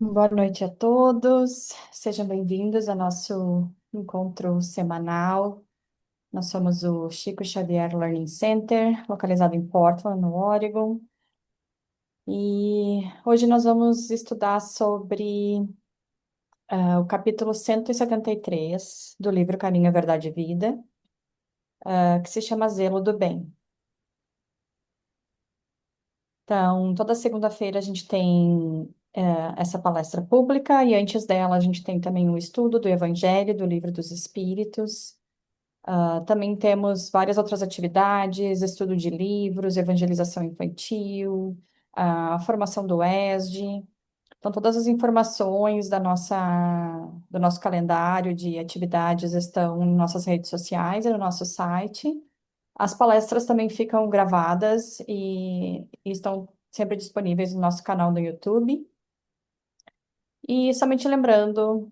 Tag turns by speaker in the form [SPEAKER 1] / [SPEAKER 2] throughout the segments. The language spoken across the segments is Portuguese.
[SPEAKER 1] Boa noite a todos, sejam bem-vindos ao nosso encontro semanal. Nós somos o Chico Xavier Learning Center, localizado em Portland, no Oregon, e hoje nós vamos estudar sobre o capítulo 173 do livro Caminho, Verdade e Vida, que se chama Zelo do Bem. Então, toda segunda-feira a gente tem essa palestra pública, e antes dela a gente tem também um estudo do Evangelho, do Livro dos Espíritos. Também temos várias outras atividades, estudo de livros, evangelização infantil, a formação do ESD. Então, todas as informações do nosso calendário de atividades estão em nossas redes sociais e no nosso site. As palestras também ficam gravadas e estão sempre disponíveis no nosso canal no YouTube. E somente lembrando,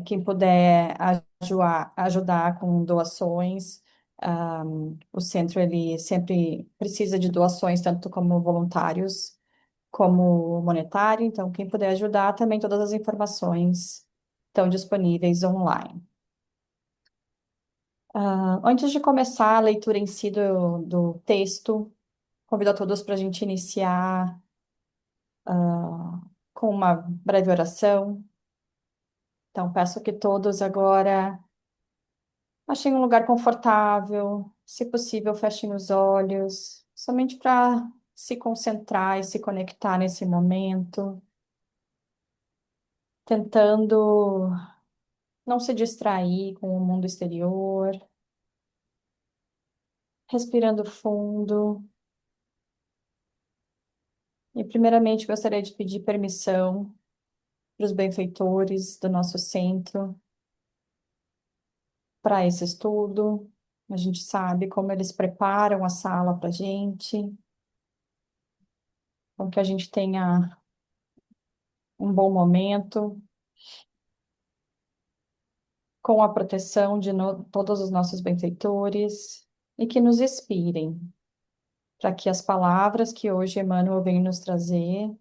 [SPEAKER 1] quem puder ajudar com doações, o centro ele sempre precisa de doações, tanto como voluntários como monetário. Então, quem puder ajudar, também todas as informações estão disponíveis online. Antes de começar a leitura em si do texto, convido a todos para a gente iniciar, com uma breve oração. Então, peço que todos agora achem um lugar confortável, se possível, fechem os olhos, somente para se concentrar e se conectar nesse momento, tentando não se distrair com o mundo exterior, respirando fundo. E, primeiramente, gostaria de pedir permissão para os benfeitores do nosso centro para esse estudo. A gente sabe como eles preparam a sala para a gente, com que a gente tenha um bom momento, com a proteção de todos os nossos benfeitores e que nos inspirem, para que as palavras que hoje Emmanuel vem nos trazer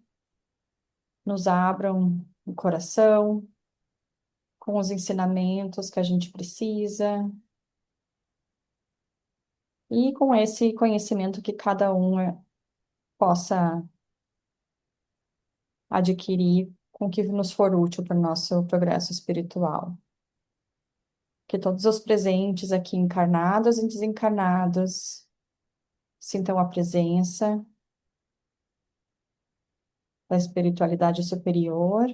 [SPEAKER 1] nos abram o coração com os ensinamentos que a gente precisa e com esse conhecimento que cada um possa adquirir com o que nos for útil para o nosso progresso espiritual. Que todos os presentes aqui, encarnados e desencarnados, sintam a presença da espiritualidade superior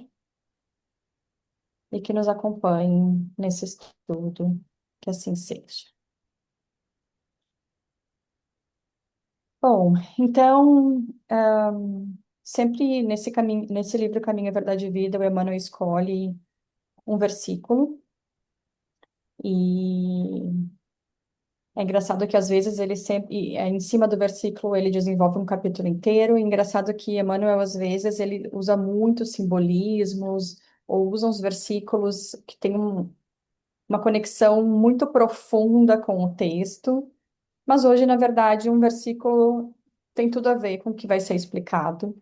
[SPEAKER 1] e que nos acompanhem nesse estudo, que assim seja. Bom, então, sempre nesse caminho, nesse livro Caminho, Verdade e Vida, o Emmanuel escolhe um versículo e é engraçado que às vezes ele sempre, em cima do versículo, ele desenvolve um capítulo inteiro. E engraçado que Emmanuel, às vezes, ele usa muitos simbolismos ou usa uns versículos que têm uma conexão muito profunda com o texto. Mas hoje, na verdade, um versículo tem tudo a ver com o que vai ser explicado.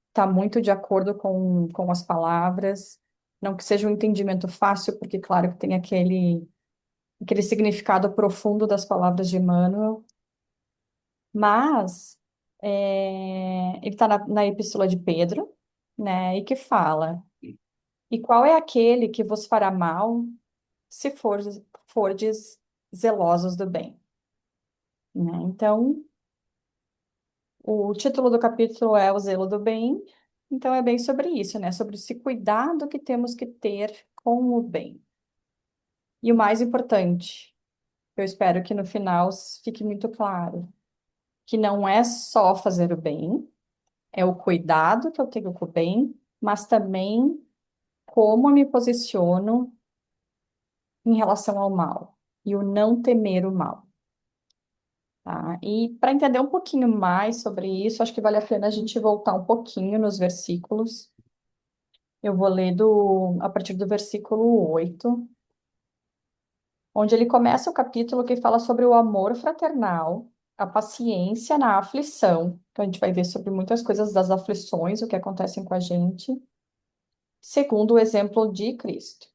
[SPEAKER 1] Está muito de acordo com as palavras. Não que seja um entendimento fácil, porque, claro, que tem aquele significado profundo das palavras de Emmanuel, mas ele está na Epístola de Pedro, né, e que fala: E qual é aquele que vos fará mal se fordes zelosos do bem? Né? Então, o título do capítulo é O Zelo do Bem, então é bem sobre isso, né, sobre esse cuidado que temos que ter com o bem. E o mais importante, eu espero que no final fique muito claro, que não é só fazer o bem, é o cuidado que eu tenho com o bem, mas também como eu me posiciono em relação ao mal e o não temer o mal, tá? E para entender um pouquinho mais sobre isso, acho que vale a pena a gente voltar um pouquinho nos versículos. Eu vou ler a partir do versículo 8, onde ele começa o capítulo que fala sobre o amor fraternal, a paciência na aflição. Então, a gente vai ver sobre muitas coisas das aflições, o que acontecem com a gente, segundo o exemplo de Cristo.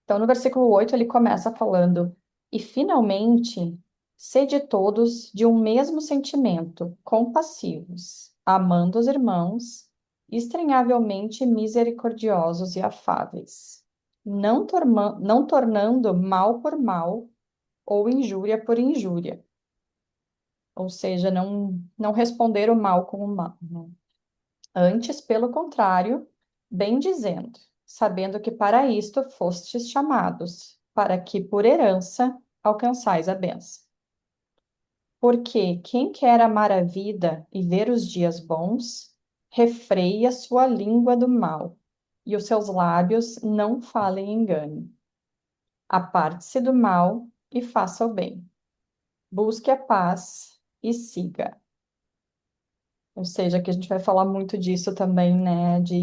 [SPEAKER 1] Então, no versículo 8 ele começa falando: E finalmente, sede todos de um mesmo sentimento, compassivos, amando os irmãos, estranhavelmente misericordiosos e afáveis, não tornando mal por mal ou injúria por injúria. Ou seja, não responder o mal com o mal, né? Antes, pelo contrário, bem dizendo, sabendo que para isto fostes chamados, para que por herança alcançais a bênção. Porque quem quer amar a vida e ver os dias bons, refreie a sua língua do mal, e os seus lábios não falem engano. Aparte-se do mal e faça o bem. Busque a paz e siga. Ou seja, que a gente vai falar muito disso também, né? De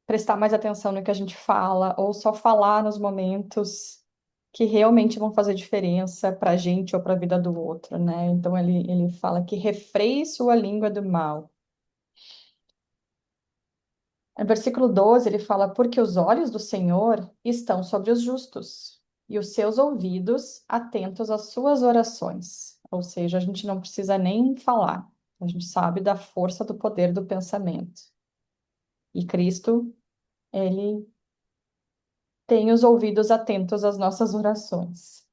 [SPEAKER 1] prestar mais atenção no que a gente fala, ou só falar nos momentos que realmente vão fazer diferença para a gente ou para a vida do outro, né? Então ele fala que refreie sua língua do mal. No versículo 12, ele fala: Porque os olhos do Senhor estão sobre os justos, e os seus ouvidos atentos às suas orações. Ou seja, a gente não precisa nem falar, a gente sabe da força do poder do pensamento. E Cristo, ele tem os ouvidos atentos às nossas orações.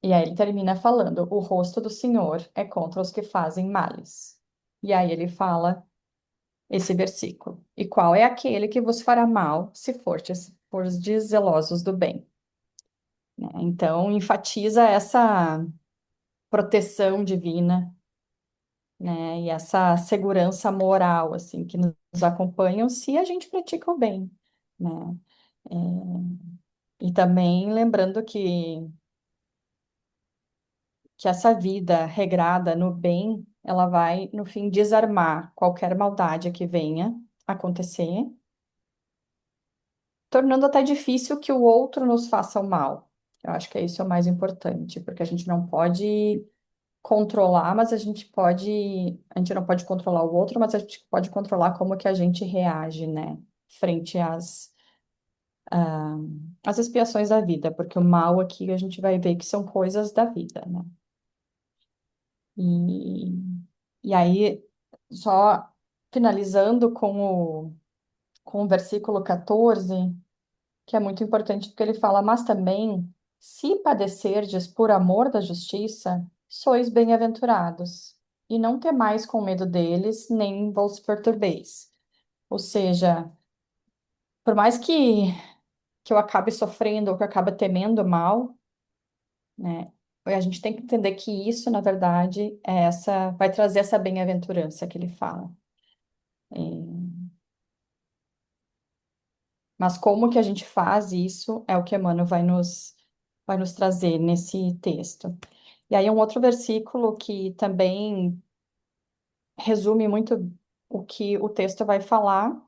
[SPEAKER 1] E aí ele termina falando: O rosto do Senhor é contra os que fazem males. E aí ele fala esse versículo: E qual é aquele que vos fará mal se fordes zelosos do bem? Né? Então, enfatiza essa proteção divina, né? E essa segurança moral, assim, que nos acompanham se a gente pratica o bem, né? É, e também lembrando que essa vida regrada no bem, ela vai, no fim, desarmar qualquer maldade que venha acontecer, tornando até difícil que o outro nos faça o mal. Eu acho que isso é o mais importante, porque a gente não pode controlar, mas a gente não pode controlar o outro, mas a gente pode controlar como que a gente reage, né, frente às expiações da vida, porque o mal aqui a gente vai ver que são coisas da vida, né? E, e aí, só finalizando com o versículo 14, que é muito importante, porque ele fala: Mas também, se padecerdes por amor da justiça, sois bem-aventurados, e não temais com medo deles, nem vos perturbeis. Ou seja, por mais que eu acabe sofrendo ou que eu acabe temendo mal, né? A gente tem que entender que isso, na verdade, vai trazer essa bem-aventurança que ele fala. Mas como que a gente faz isso é o que Emmanuel vai nos trazer nesse texto. E aí, um outro versículo que também resume muito o que o texto vai falar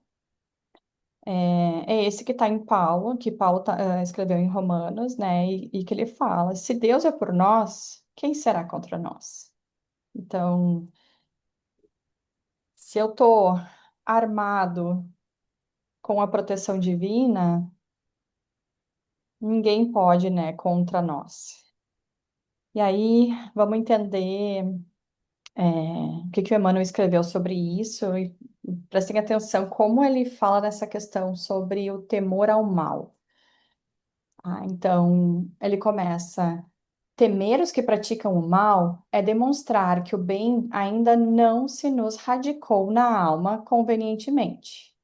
[SPEAKER 1] é esse que está em Paulo, que Paulo escreveu em Romanos, né? E que ele fala: Se Deus é por nós, quem será contra nós? Então, se eu estou armado com a proteção divina, ninguém pode, né, contra nós. E aí, vamos entender o que que o Emmanuel escreveu sobre isso e prestem atenção como ele fala nessa questão sobre o temor ao mal. Então, ele começa: temer os que praticam o mal é demonstrar que o bem ainda não se nos radicou na alma convenientemente.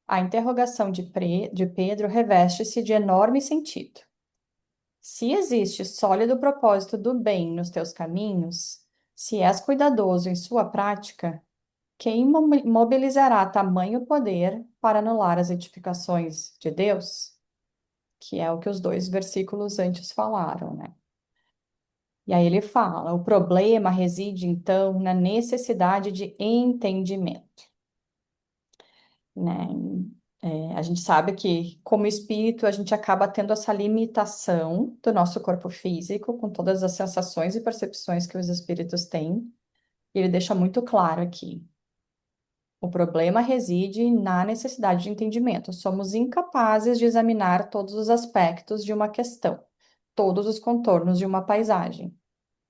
[SPEAKER 1] A interrogação de Pedro reveste-se de enorme sentido. Se existe sólido propósito do bem nos teus caminhos, se és cuidadoso em sua prática, quem mobilizará tamanho poder para anular as edificações de Deus? Que é o que os dois versículos antes falaram, né? E aí ele fala: o problema reside, então, na necessidade de entendimento, né? A gente sabe que, como espírito, a gente acaba tendo essa limitação do nosso corpo físico, com todas as sensações e percepções que os espíritos têm. E ele deixa muito claro aqui. O problema reside na necessidade de entendimento. Somos incapazes de examinar todos os aspectos de uma questão, todos os contornos de uma paisagem.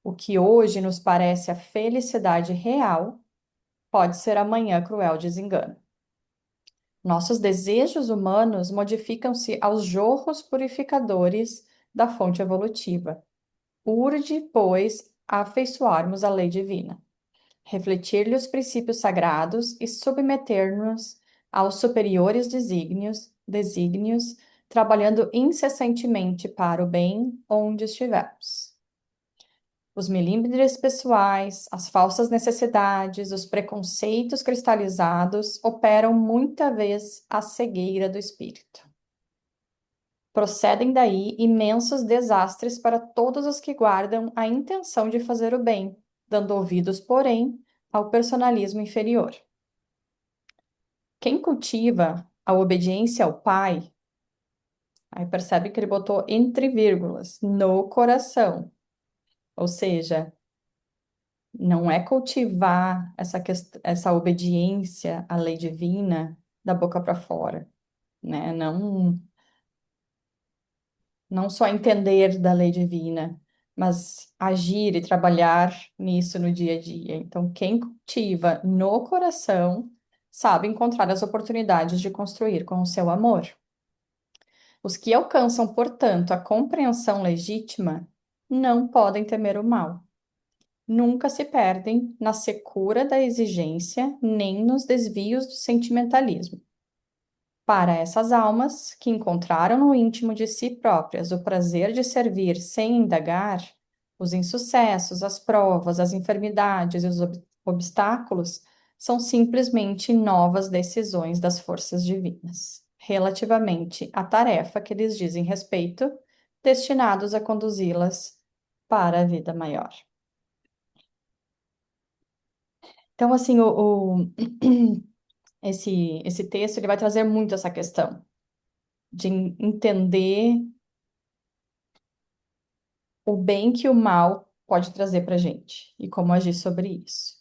[SPEAKER 1] O que hoje nos parece a felicidade real, pode ser amanhã cruel desengano. Nossos desejos humanos modificam-se aos jorros purificadores da fonte evolutiva. Urge, pois, afeiçoarmos a lei divina, refletir-lhe os princípios sagrados e submeter-nos aos superiores desígnios, trabalhando incessantemente para o bem onde estivermos. Os melindres pessoais, as falsas necessidades, os preconceitos cristalizados operam muita vez a cegueira do espírito. Procedem daí imensos desastres para todos os que guardam a intenção de fazer o bem, dando ouvidos, porém, ao personalismo inferior. Quem cultiva a obediência ao Pai, aí percebe que ele botou entre vírgulas, no coração. Ou seja, não é cultivar essa obediência à lei divina da boca para fora, né? Não só entender da lei divina, mas agir e trabalhar nisso no dia a dia. Então, quem cultiva no coração sabe encontrar as oportunidades de construir com o seu amor. Os que alcançam, portanto, a compreensão legítima não podem temer o mal. Nunca se perdem na secura da exigência nem nos desvios do sentimentalismo. Para essas almas que encontraram no íntimo de si próprias o prazer de servir sem indagar, os insucessos, as provas, as enfermidades e os obstáculos são simplesmente novas decisões das forças divinas, relativamente à tarefa que lhes dizem respeito, destinados a conduzi-las para a vida maior. Então, assim, esse texto ele vai trazer muito essa questão de entender o bem que o mal pode trazer para a gente e como agir sobre isso.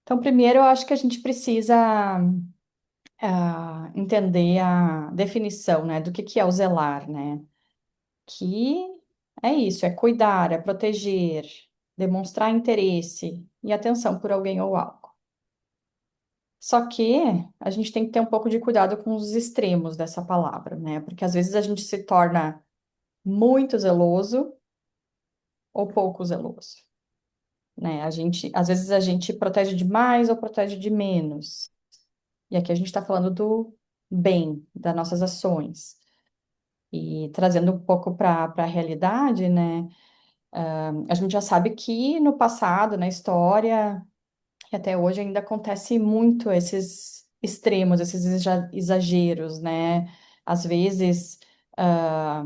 [SPEAKER 1] Então, primeiro, eu acho que a gente precisa entender a definição, né, do que é o zelar, né? Que é isso, é cuidar, é proteger, demonstrar interesse e atenção por alguém ou algo. Só que a gente tem que ter um pouco de cuidado com os extremos dessa palavra, né? Porque às vezes a gente se torna muito zeloso ou pouco zeloso, né? Às vezes a gente protege demais ou protege de menos. E aqui a gente está falando do bem, das nossas ações. E trazendo um pouco para a realidade, né? A gente já sabe que no passado, na história, e até hoje ainda acontece muito esses extremos, esses exageros, né? Às vezes, ah,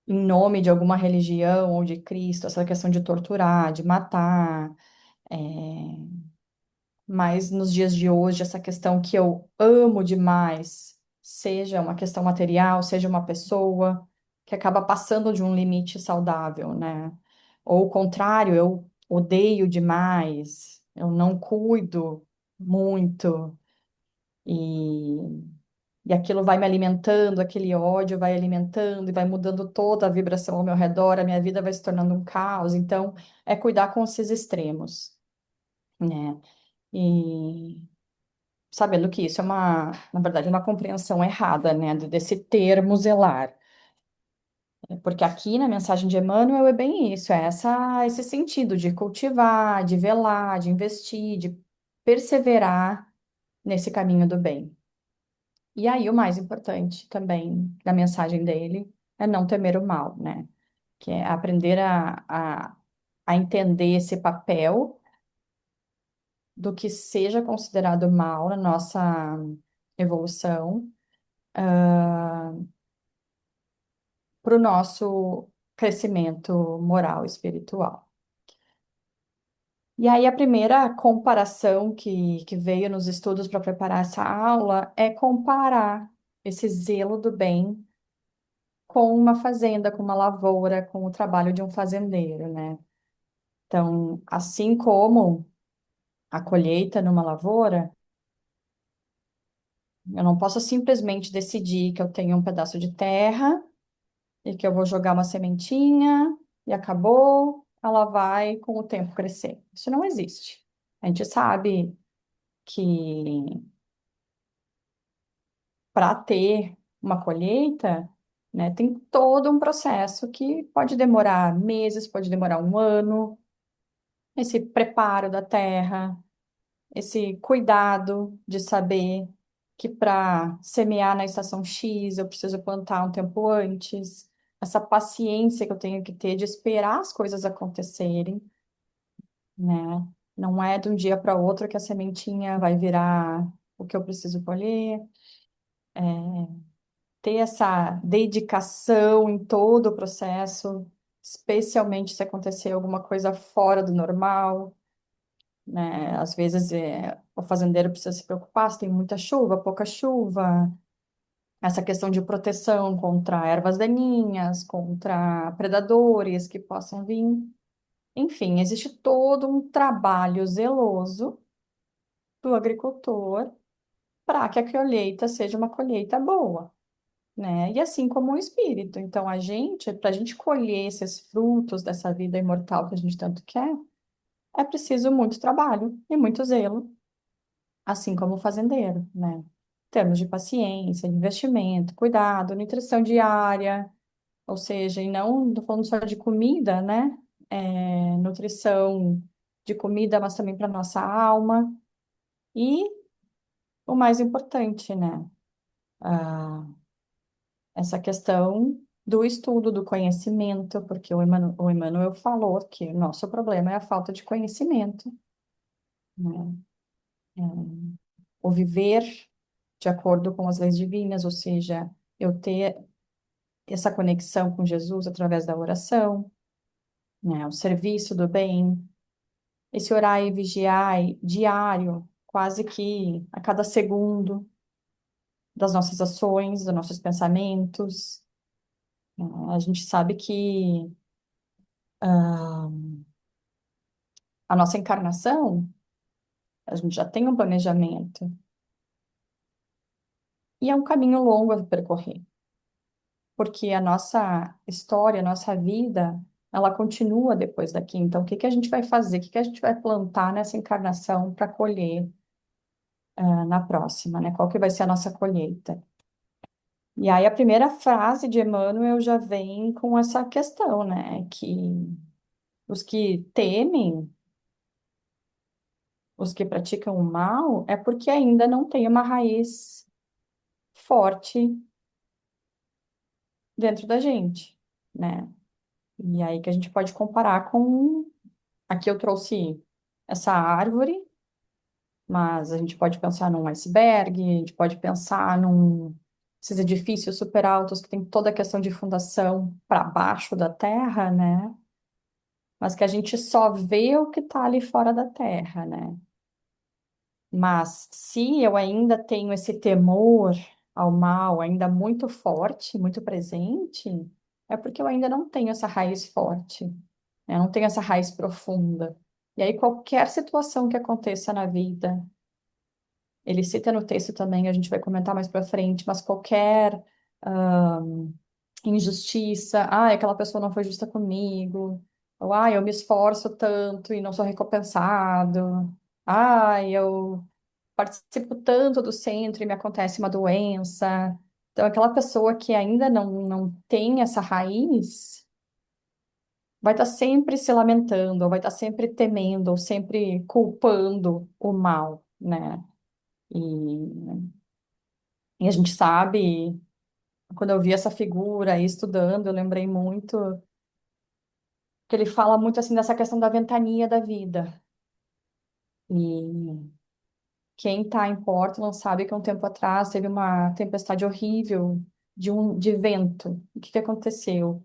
[SPEAKER 1] em nome de alguma religião ou de Cristo, essa questão de torturar, de matar. é, Mas nos dias de hoje, essa questão que eu amo demais, seja uma questão material, seja uma pessoa, que acaba passando de um limite saudável, né? Ou o contrário, eu odeio demais, eu não cuido muito, e, e aquilo vai me alimentando, aquele ódio vai alimentando e vai mudando toda a vibração ao meu redor, a minha vida vai se tornando um caos. Então, é cuidar com esses extremos, né? E sabendo que isso é na verdade, uma compreensão errada, né, desse termo zelar. Porque aqui na mensagem de Emmanuel é bem isso, é esse sentido de cultivar, de velar, de investir, de perseverar nesse caminho do bem. E aí, o mais importante também da mensagem dele é não temer o mal, né? Que é aprender a entender esse papel do que seja considerado mal na nossa evolução para o nosso crescimento moral e espiritual. E aí, a primeira comparação que veio nos estudos para preparar essa aula é comparar esse zelo do bem com uma fazenda, com uma lavoura, com o trabalho de um fazendeiro, né? Então, assim como a colheita numa lavoura, eu não posso simplesmente decidir que eu tenho um pedaço de terra e que eu vou jogar uma sementinha e acabou, ela vai com o tempo crescer. Isso não existe. A gente sabe que para ter uma colheita, né, tem todo um processo que pode demorar meses, pode demorar um ano, esse preparo da terra, esse cuidado de saber que para semear na estação X eu preciso plantar um tempo antes, essa paciência que eu tenho que ter de esperar as coisas acontecerem, né? Não é de um dia para outro que a sementinha vai virar o que eu preciso colher. Ter essa dedicação em todo o processo, especialmente se acontecer alguma coisa fora do normal, né? Às vezes o fazendeiro precisa se preocupar se tem muita chuva, pouca chuva, essa questão de proteção contra ervas daninhas, contra predadores que possam vir. Enfim, existe todo um trabalho zeloso do agricultor para que a colheita seja uma colheita boa, né? E assim como o espírito. Então, para a gente colher esses frutos dessa vida imortal que a gente tanto quer, é preciso muito trabalho e muito zelo, assim como o fazendeiro, né? Em termos de paciência, investimento, cuidado, nutrição diária, ou seja, e não estou falando só de comida, né? Nutrição de comida, mas também para nossa alma. E o mais importante, né? Ah, essa questão do estudo, do conhecimento, porque o Emmanuel falou que o nosso problema é a falta de conhecimento, né? É, o viver de acordo com as leis divinas, ou seja, eu ter essa conexão com Jesus através da oração, né? O serviço do bem, esse orar e vigiar diário, quase que a cada segundo das nossas ações, dos nossos pensamentos. Né? A gente sabe que a nossa encarnação, a gente já tem um planejamento e é um caminho longo a percorrer, porque a nossa história, a nossa vida, ela continua depois daqui. Então, o que que a gente vai fazer? O que que a gente vai plantar nessa encarnação para colher, na próxima, né? Qual que vai ser a nossa colheita? E aí, a primeira frase de Emmanuel já vem com essa questão, né? Que os que temem, os que praticam o mal, é porque ainda não tem uma raiz forte dentro da gente, né? E aí que a gente pode comparar com. Aqui eu trouxe essa árvore, mas a gente pode pensar num iceberg, a gente pode pensar esses edifícios super altos que tem toda a questão de fundação para baixo da terra, né? Mas que a gente só vê o que está ali fora da terra, né? Mas se eu ainda tenho esse temor ao mal ainda muito forte, muito presente, é porque eu ainda não tenho essa raiz forte, né? Eu não tenho essa raiz profunda. E aí, qualquer situação que aconteça na vida, ele cita no texto também, a gente vai comentar mais para frente, mas qualquer injustiça, aquela pessoa não foi justa comigo, ou eu me esforço tanto e não sou recompensado, eu participo tanto do centro e me acontece uma doença. Então, aquela pessoa que ainda não tem essa raiz vai estar sempre se lamentando, ou vai estar sempre temendo, ou sempre culpando o mal, né? E, e a gente sabe, quando eu vi essa figura aí estudando, eu lembrei muito que ele fala muito assim dessa questão da ventania da vida. E quem está em Portland sabe que um tempo atrás teve uma tempestade horrível de vento. O que que aconteceu?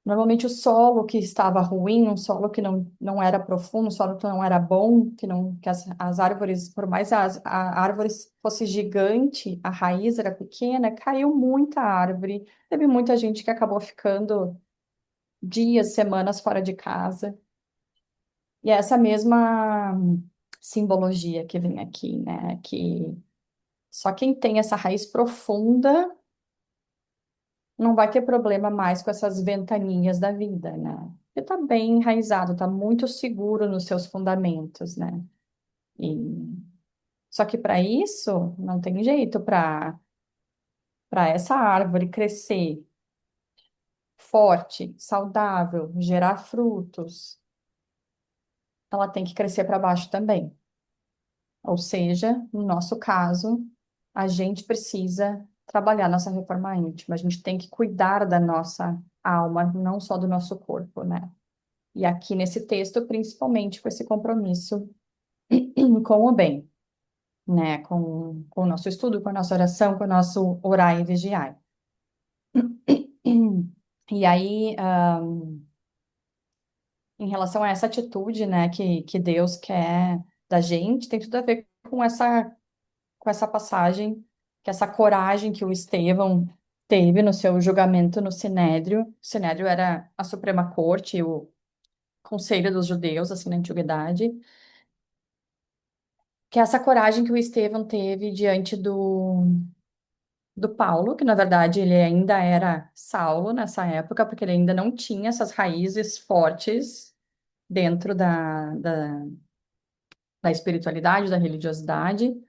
[SPEAKER 1] Normalmente o solo que estava ruim, um solo que não era profundo, um solo que não era bom, que as árvores, por mais a árvore fosse gigante, a raiz era pequena, caiu muita árvore. Teve muita gente que acabou ficando dias, semanas fora de casa. E é essa mesma simbologia que vem aqui, né? Que só quem tem essa raiz profunda não vai ter problema mais com essas ventaninhas da vida, né? Porque está bem enraizado, está muito seguro nos seus fundamentos, né? E só que para isso não tem jeito para essa árvore crescer forte, saudável, gerar frutos, ela tem que crescer para baixo também. Ou seja, no nosso caso, a gente precisa trabalhar nossa reforma íntima, a gente tem que cuidar da nossa alma, não só do nosso corpo, né? E aqui nesse texto, principalmente com esse compromisso com o bem, né? Com o nosso estudo, com a nossa oração, com o nosso orar e vigiar. E aí, em relação a essa atitude, né, que Deus quer da gente, tem tudo a ver com essa passagem, que essa coragem que o Estevão teve no seu julgamento no Sinédrio. O Sinédrio era a Suprema Corte, o conselho dos judeus, assim, na antiguidade. Que é essa coragem que o Estevão teve diante do Paulo, que na verdade ele ainda era Saulo nessa época, porque ele ainda não tinha essas raízes fortes dentro da espiritualidade, da religiosidade.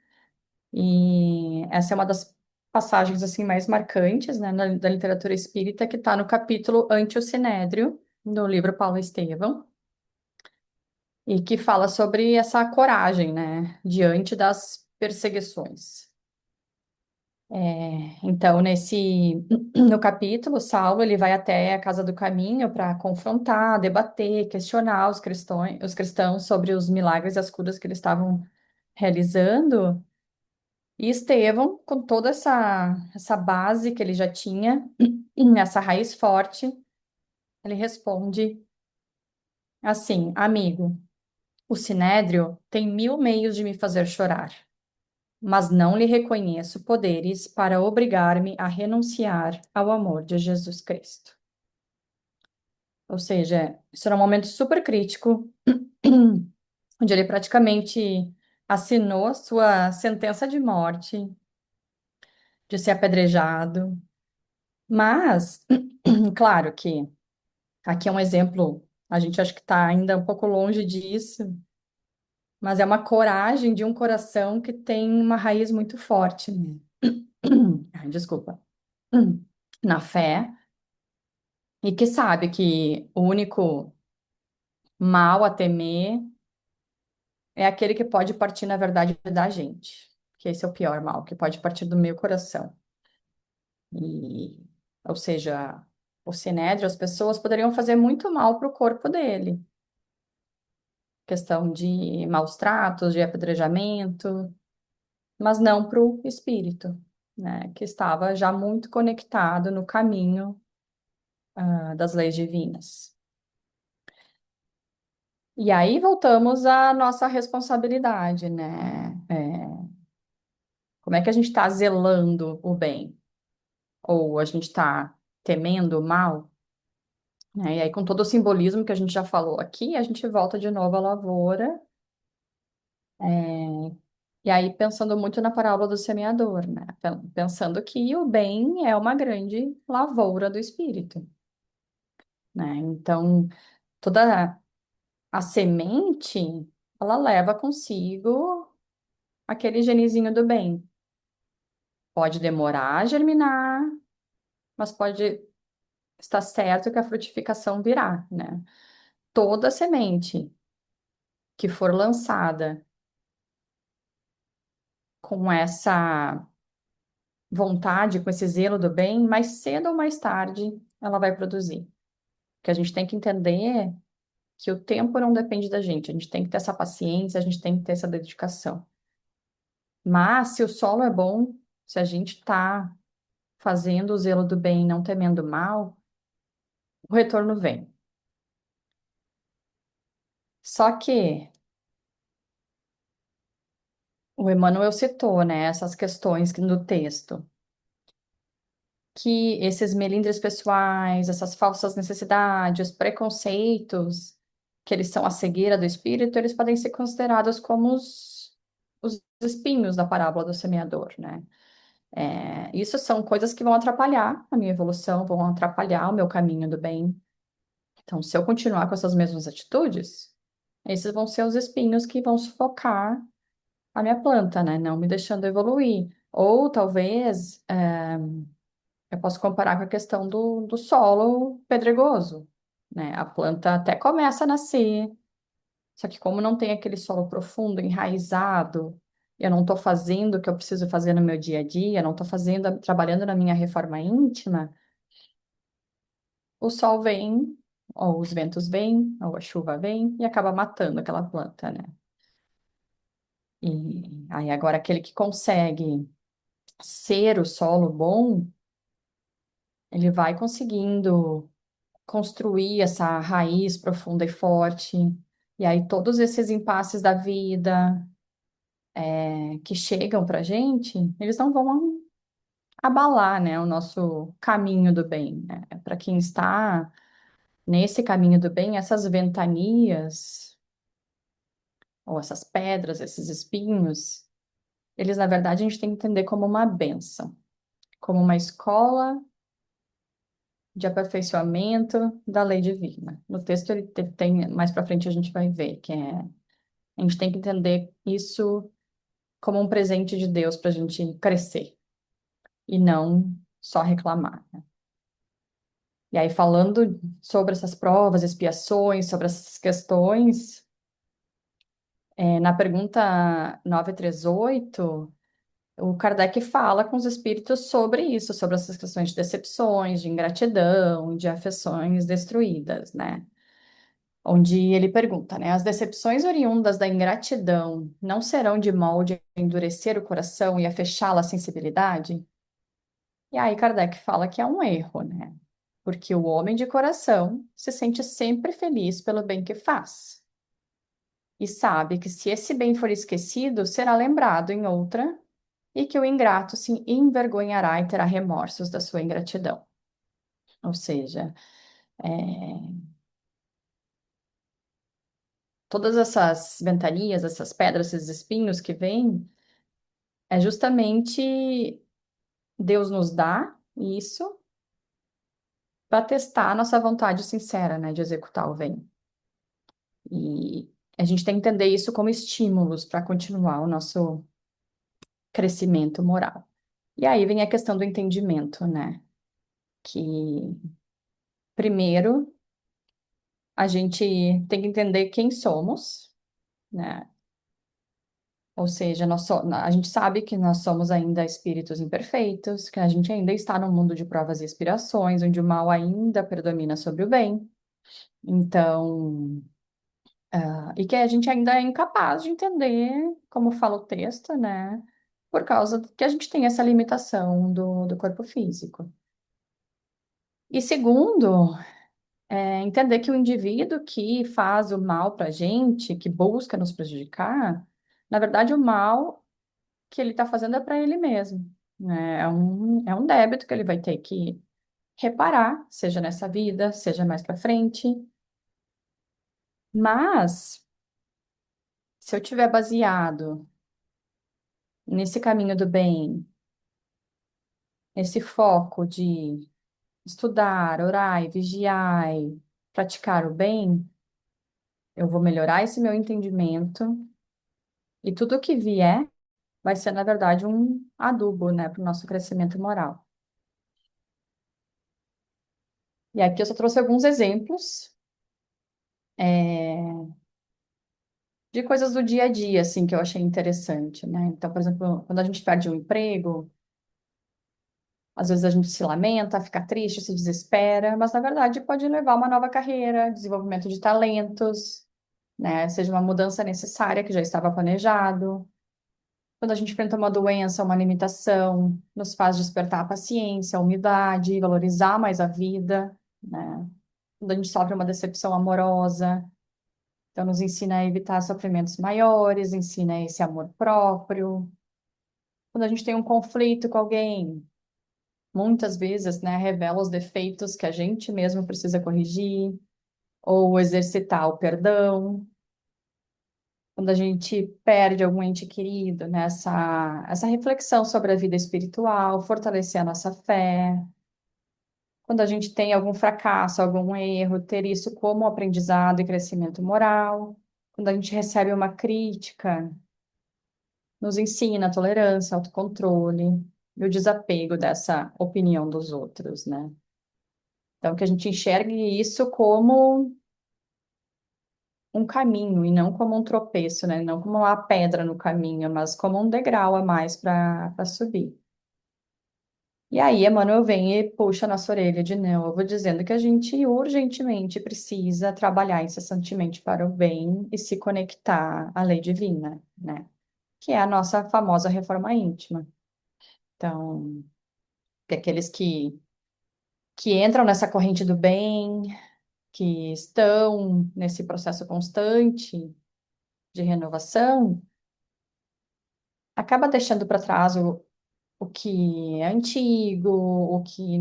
[SPEAKER 1] E essa é uma das passagens assim mais marcantes, né, da literatura espírita, que está no capítulo Ante o Sinédrio, do livro Paulo Estevão, e que fala sobre essa coragem, né, diante das perseguições. Então, no capítulo, Saulo ele vai até a casa do caminho para confrontar, debater, questionar os cristãos sobre os milagres e as curas que eles estavam realizando. E Estevão, com toda essa base que ele já tinha, essa raiz forte, ele responde assim: Amigo, o Sinédrio tem 1000 meios de me fazer chorar, mas não lhe reconheço poderes para obrigar-me a renunciar ao amor de Jesus Cristo. Ou seja, isso era um momento super crítico, onde ele praticamente assinou a sua sentença de morte, de ser apedrejado. Mas, claro que aqui é um exemplo, a gente acha que está ainda um pouco longe disso, mas é uma coragem de um coração que tem uma raiz muito forte, né? Ai, desculpa. Na fé, e que sabe que o único mal a temer é aquele que pode partir, na verdade, da gente. Que esse é o pior mal, que pode partir do meu coração. E, ou seja, o sinédrio, as pessoas poderiam fazer muito mal para o corpo dele. Questão de maus tratos, de apedrejamento, mas não para o espírito, né? Que estava já muito conectado no caminho, das leis divinas. E aí voltamos à nossa responsabilidade, né? Como é que a gente está zelando o bem? Ou a gente está temendo o mal? Né? E aí, com todo o simbolismo que a gente já falou aqui, a gente volta de novo à lavoura. E aí, pensando muito na parábola do semeador, né? Pensando que o bem é uma grande lavoura do espírito, né? Então, toda a semente, ela leva consigo aquele genizinho do bem. Pode demorar a germinar, mas pode estar certo que a frutificação virá, né? Toda semente que for lançada com essa vontade, com esse zelo do bem, mais cedo ou mais tarde ela vai produzir. Porque a gente tem que entender que o tempo não depende da gente, a gente tem que ter essa paciência, a gente tem que ter essa dedicação. Mas se o solo é bom, se a gente está fazendo o zelo do bem, não temendo o mal, o retorno vem. Só que o Emmanuel citou, né, essas questões no texto, que esses melindres pessoais, essas falsas necessidades, preconceitos, que eles são a cegueira do espírito, eles podem ser considerados como os espinhos da parábola do semeador, né? Isso são coisas que vão atrapalhar a minha evolução, vão atrapalhar o meu caminho do bem. Então, se eu continuar com essas mesmas atitudes, esses vão ser os espinhos que vão sufocar a minha planta, né? Não me deixando evoluir. Ou talvez eu posso comparar com a questão do solo pedregoso, né? A planta até começa a nascer, só que como não tem aquele solo profundo, enraizado, eu não estou fazendo o que eu preciso fazer no meu dia a dia, não estou fazendo, trabalhando na minha reforma íntima, o sol vem, ou os ventos vêm, ou a chuva vem e acaba matando aquela planta, né? E aí agora aquele que consegue ser o solo bom, ele vai conseguindo construir essa raiz profunda e forte. E aí todos esses impasses da vida que chegam para gente, eles não vão abalar, né, o nosso caminho do bem, né? Para quem está nesse caminho do bem, essas ventanias ou essas pedras, esses espinhos, eles na verdade a gente tem que entender como uma bênção, como uma escola de aperfeiçoamento da lei divina. No texto ele tem, mais para frente a gente vai ver que a gente tem que entender isso como um presente de Deus para a gente crescer e não só reclamar, né? E aí, falando sobre essas provas, expiações, sobre essas questões, na pergunta 938, o Kardec fala com os espíritos sobre isso, sobre essas questões de decepções, de ingratidão, de afeições destruídas, né? Onde ele pergunta, né? As decepções oriundas da ingratidão não serão de molde a endurecer o coração e a fechá-la à sensibilidade? E aí Kardec fala que é um erro, né? Porque o homem de coração se sente sempre feliz pelo bem que faz. E sabe que se esse bem for esquecido, será lembrado em outra, e que o ingrato se envergonhará e terá remorsos da sua ingratidão. Ou seja, é, todas essas ventanias, essas pedras, esses espinhos que vêm, é justamente Deus nos dá isso para testar a nossa vontade sincera, né, de executar o bem. E a gente tem que entender isso como estímulos para continuar o nosso crescimento moral. E aí vem a questão do entendimento, né? Que primeiro a gente tem que entender quem somos, né? Ou seja, a gente sabe que nós somos ainda espíritos imperfeitos, que a gente ainda está no mundo de provas e expiações, onde o mal ainda predomina sobre o bem. Então, e que a gente ainda é incapaz de entender, como fala o texto, né? Por causa que a gente tem essa limitação do corpo físico. E segundo, entender que o indivíduo que faz o mal para a gente, que busca nos prejudicar, na verdade, o mal que ele está fazendo é para ele mesmo, né? É um débito que ele vai ter que reparar, seja nessa vida, seja mais para frente. Mas, se eu tiver baseado nesse caminho do bem, esse foco de estudar, orar, vigiar, praticar o bem, eu vou melhorar esse meu entendimento e tudo que vier vai ser, na verdade, um adubo, né, para o nosso crescimento moral. E aqui eu só trouxe alguns exemplos, de coisas do dia a dia, assim, que eu achei interessante, né? Então, por exemplo, quando a gente perde um emprego, às vezes a gente se lamenta, fica triste, se desespera, mas na verdade pode levar a uma nova carreira, desenvolvimento de talentos, né? Seja uma mudança necessária que já estava planejado. Quando a gente enfrenta uma doença, uma limitação, nos faz despertar a paciência, a humildade, valorizar mais a vida, né? quando a gente sofre uma decepção amorosa. Então, nos ensina a evitar sofrimentos maiores, ensina esse amor próprio. Quando a gente tem um conflito com alguém, muitas vezes, né, revela os defeitos que a gente mesmo precisa corrigir, ou exercitar o perdão. Quando a gente perde algum ente querido, né, essa reflexão sobre a vida espiritual, fortalecer a nossa fé. Quando a gente tem algum fracasso, algum erro, ter isso como aprendizado e crescimento moral. Quando a gente recebe uma crítica, nos ensina a tolerância, autocontrole e o desapego dessa opinião dos outros, né? Então, que a gente enxergue isso como um caminho e não como um tropeço, né? Não como uma pedra no caminho, mas como um degrau a mais para subir. E aí, Emmanuel vem e puxa a nossa orelha de novo, dizendo que a gente urgentemente precisa trabalhar incessantemente para o bem e se conectar à lei divina, né? Que é a nossa famosa reforma íntima. Então, que aqueles que entram nessa corrente do bem, que estão nesse processo constante de renovação, acaba deixando para trás o que é antigo, o que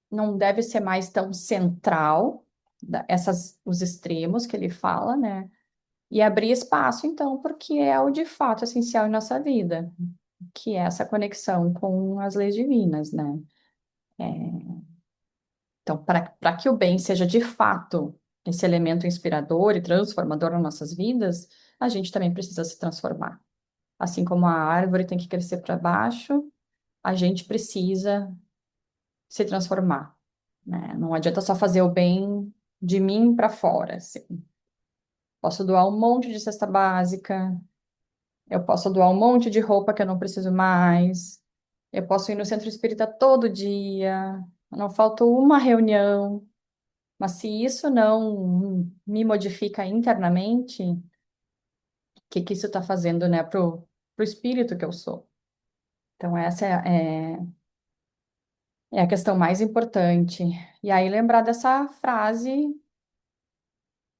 [SPEAKER 1] não deve ser mais tão central, os extremos que ele fala, né? E abrir espaço, então, porque é o de fato essencial em nossa vida, que é essa conexão com as leis divinas, né? Então, para que o bem seja de fato esse elemento inspirador e transformador nas nossas vidas, a gente também precisa se transformar. Assim como a árvore tem que crescer para baixo, a gente precisa se transformar, né? Não adianta só fazer o bem de mim para fora, assim. Posso doar um monte de cesta básica, eu posso doar um monte de roupa que eu não preciso mais, eu posso ir no centro espírita todo dia, não falta uma reunião. Mas se isso não me modifica internamente, o que que isso está fazendo, né, pro espírito que eu sou? Então, essa é a questão mais importante. E aí, lembrar dessa frase,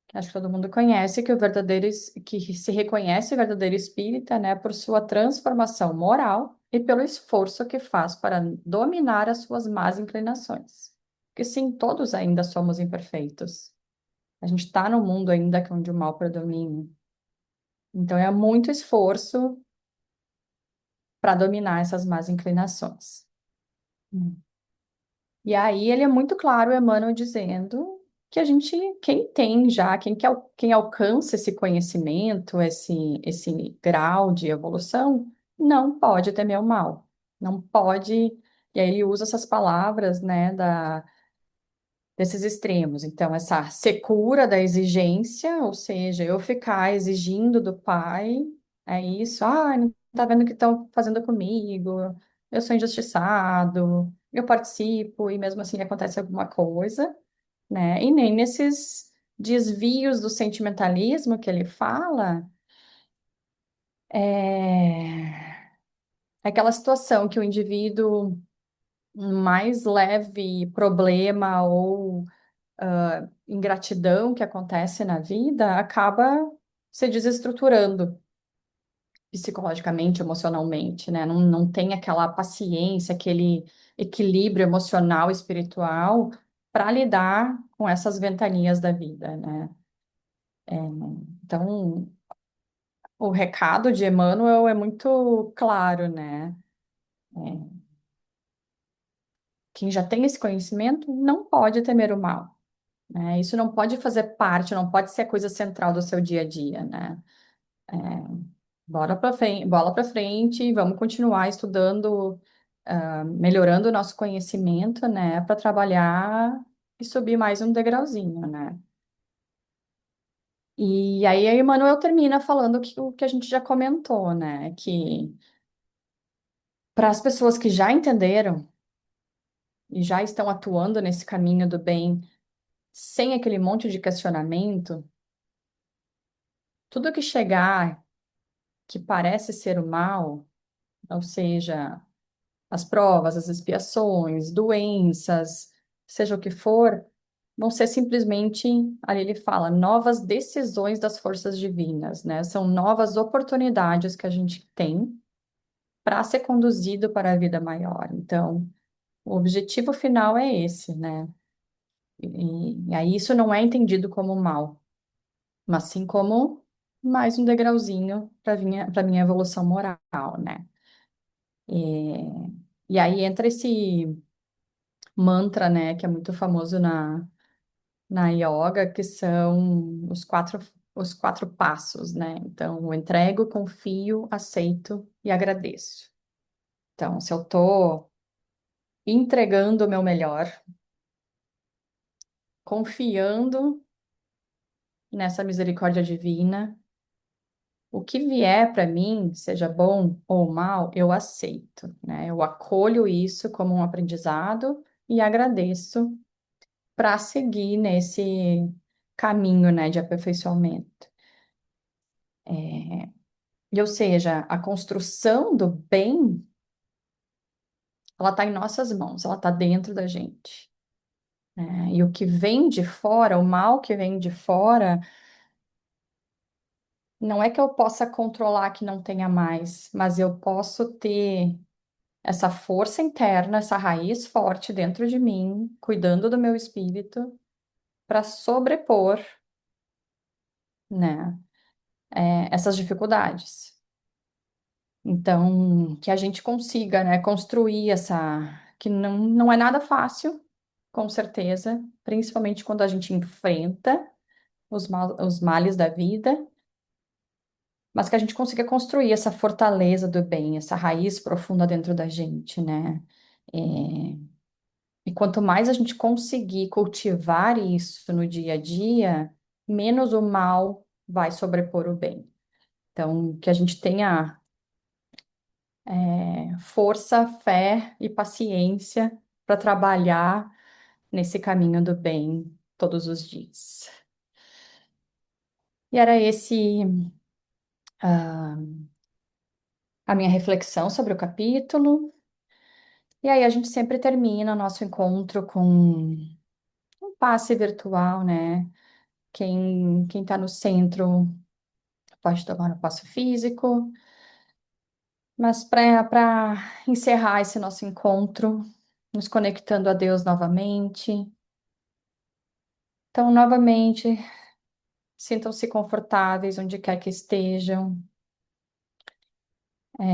[SPEAKER 1] que acho que todo mundo conhece, que o que se reconhece o verdadeiro espírita, né, por sua transformação moral e pelo esforço que faz para dominar as suas más inclinações. Porque sim, todos ainda somos imperfeitos. A gente está num mundo ainda onde o mal predomina. Então, é muito esforço para dominar essas más inclinações. Hum. E aí, ele é muito claro, Emmanuel, dizendo que a gente, quem tem já, quem alcança esse conhecimento, esse grau de evolução, não pode temer o mal. Não pode. E aí, ele usa essas palavras, né, desses extremos. Então, essa secura da exigência, ou seja, eu ficar exigindo do pai, é isso, não tá vendo o que estão fazendo comigo, eu sou injustiçado, eu participo e mesmo assim acontece alguma coisa, né? E nem nesses desvios do sentimentalismo que ele fala, é aquela situação que o indivíduo mais leve problema ou ingratidão que acontece na vida acaba se desestruturando psicologicamente, emocionalmente, né? Não tem aquela paciência, aquele equilíbrio emocional, espiritual para lidar com essas ventanias da vida, né? Então, o recado de Emmanuel é muito claro, né? Quem já tem esse conhecimento não pode temer o mal, né? Isso não pode fazer parte, não pode ser a coisa central do seu dia a dia, né? Bola para frente, vamos continuar estudando, melhorando o nosso conhecimento, né, para trabalhar e subir mais um degrauzinho, né? E aí a Emmanuel termina falando o que a gente já comentou, né, que para as pessoas que já entenderam e já estão atuando nesse caminho do bem, sem aquele monte de questionamento, tudo que chegar que parece ser o mal, ou seja, as provas, as expiações, doenças, seja o que for, vão ser simplesmente, ali ele fala, novas decisões das forças divinas, né? São novas oportunidades que a gente tem para ser conduzido para a vida maior. Então, o objetivo final é esse, né? E aí isso não é entendido como mal, mas sim como mais um degrauzinho para minha evolução moral, né? E, e aí entra esse mantra, né, que é muito famoso na yoga, que são os quatro passos, né? Então, eu entrego, confio, aceito e agradeço. Então, se eu estou entregando o meu melhor, confiando nessa misericórdia divina, o que vier para mim, seja bom ou mal, eu aceito, né? Eu acolho isso como um aprendizado e agradeço para seguir nesse caminho, né, de aperfeiçoamento. Ou seja, a construção do bem, ela está em nossas mãos, ela está dentro da gente, né? E o que vem de fora, o mal que vem de fora, não é que eu possa controlar que não tenha mais, mas eu posso ter essa força interna, essa raiz forte dentro de mim, cuidando do meu espírito, para sobrepor, né, essas dificuldades. Então, que a gente consiga, né, construir que não é nada fácil, com certeza, principalmente quando a gente enfrenta os males da vida, mas que a gente consiga construir essa fortaleza do bem, essa raiz profunda dentro da gente, né? É, e quanto mais a gente conseguir cultivar isso no dia a dia, menos o mal vai sobrepor o bem. Então, que a gente tenha força, fé e paciência para trabalhar nesse caminho do bem todos os dias. E era esse ah, a minha reflexão sobre o capítulo. E aí a gente sempre termina nosso encontro com um passe virtual, né? Quem está no centro pode tomar um passo físico, mas para encerrar esse nosso encontro, nos conectando a Deus novamente. Então, novamente, sintam-se confortáveis onde quer que estejam, é,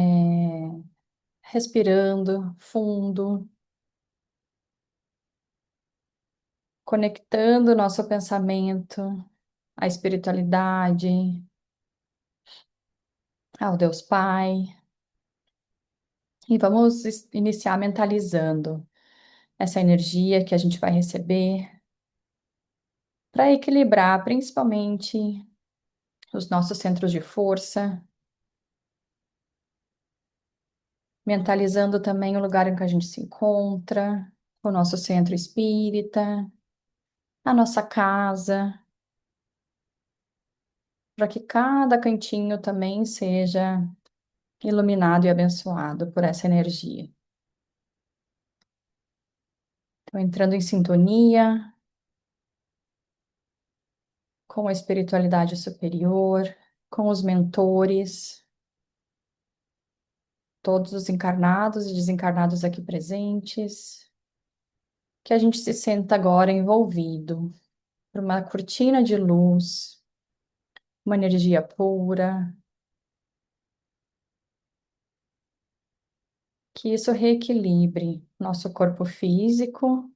[SPEAKER 1] respirando fundo, conectando o nosso pensamento à espiritualidade, ao Deus Pai. E vamos iniciar mentalizando essa energia que a gente vai receber para equilibrar principalmente os nossos centros de força, mentalizando também o lugar em que a gente se encontra, o nosso centro espírita, a nossa casa, para que cada cantinho também seja iluminado e abençoado por essa energia. Então, entrando em sintonia com a espiritualidade superior, com os mentores, todos os encarnados e desencarnados aqui presentes, que a gente se senta agora envolvido por uma cortina de luz, uma energia pura, que isso reequilibre nosso corpo físico,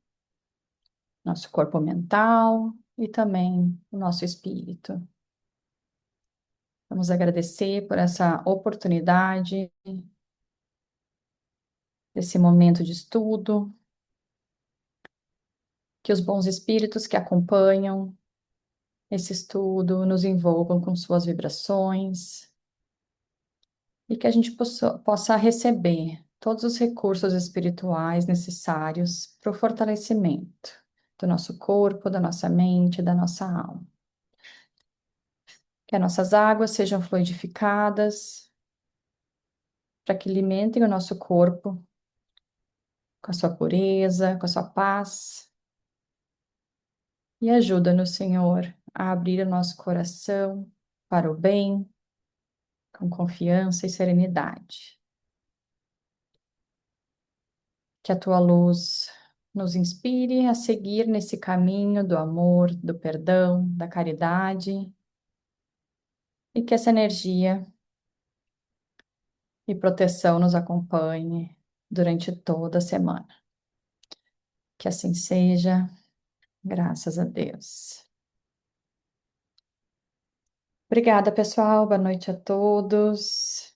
[SPEAKER 1] nosso corpo mental e também o nosso espírito. Vamos agradecer por essa oportunidade, esse momento de estudo, que os bons espíritos que acompanham esse estudo nos envolvam com suas vibrações e que a gente possa receber todos os recursos espirituais necessários para o fortalecimento do nosso corpo, da nossa mente, da nossa alma. Que as nossas águas sejam fluidificadas para que alimentem o nosso corpo com a sua pureza, com a sua paz, E ajuda-nos, Senhor, a abrir o nosso coração para o bem, com confiança e serenidade. Que a tua luz nos inspire a seguir nesse caminho do amor, do perdão, da caridade, e que essa energia e proteção nos acompanhe durante toda a semana. Que assim seja, graças a Deus. Obrigada, pessoal. Boa noite a todos.